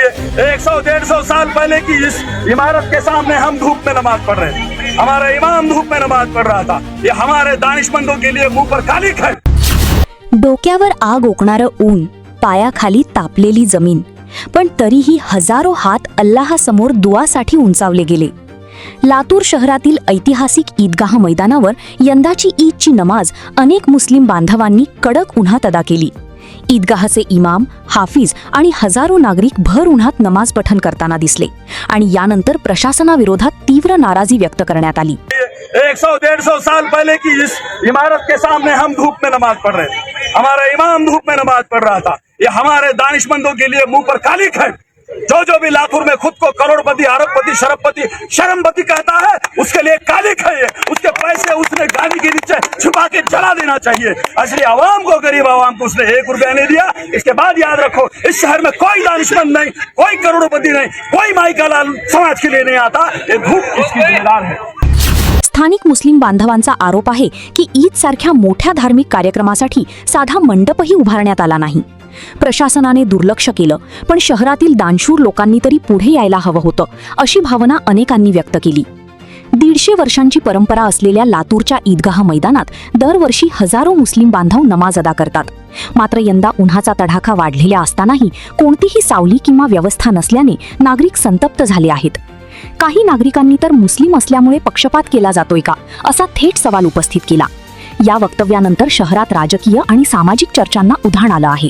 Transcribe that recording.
100-150 साल पहले की इस इमारत के सामने हम धूप में नमाज पढ़ रहे थे। हमारा इमाम धूप में नमाज पढ़ रहा था। ये हमारे दानिशमंदों के लिए मुंह पर कालिक है। डोक्यावर आग ओकणारं ऊन, पायाखाली तापलेली जमीन, पण तरीही हजारो हात अल्लाहसमोर दुआसाठी उंचावले गेले। लातूर शहरातील ऐतिहासिक ईदगाह मैदानावर यंदाची ईदची नमाज अनेक मुस्लिम बांधवांनी कडक उन्हात अदा केली। ईदगाहचे इमाम, हाफिज आणि हजारो नागरिक भर उन्हात नमाज पठण करताना दिसले आणि यानंतर प्रशासनाविरोधात तीव्र नाराजी व्यक्त करण्यात आली। 100-150 साल पहले की इस इमारत के सामने हम धूप में नमाज पढ़ रहे थे। हमारा इमाम धूप में नमाज पढ़ रहा था। ये हमारे दानिशमंदों के लिए मुंह पर कालिक है। जो भी लातूर में खुद को करोड़पति, अरबपति, शरबपति, शर्मपति कहता है, उसके लिए कालिक है ये। उसके पैसे उसने गाड़ी के नीचे छुपा के जला देना चाहिए। असली आवाम को, गरीब आवाम को उसने 1 रुपया नहीं दिया। इसके बाद याद रखो, इस शहर में कोई दानिशमंद नहीं, कोई करोड़पति नहीं, कोई माई का लाल समाज के लिए नहीं आता। ये धूप इसकी जिम्मेदार है। स्थानिक मुस्लिम बांधवांचा आरोप आहे की ईद सारख्या मोठ्या धार्मिक कार्यक्रमासाठी साधा मंडपही उभारण्यात आला नाही। प्रशासनाने दुर्लक्ष केलं, पण शहरातील दानशूर लोकांनी तरी पुढे यायला हवं होतं, अशी भावना अनेकांनी व्यक्त केली। 150 वर्षांची परंपरा असलेल्या लातूरच्या ईदगाह मैदानात दरवर्षी हजारो मुस्लिम बांधव नमाज अदा करतात। मात्र यंदा उन्हाचा तडाखा वाढलेला असतानाही कोणतीही सावली किंवा व्यवस्था नसल्याने नागरिक संतप्त झाले आहेत। काही नागरिकांनी तर मुस्लिम असल्यामुळे पक्षपात केला जातोय का, असा थेट सवाल उपस्थित केला। या वक्तव्यानंतर शहरात राजकीय आणि सामाजिक चर्चांना उधाण आलं आहे।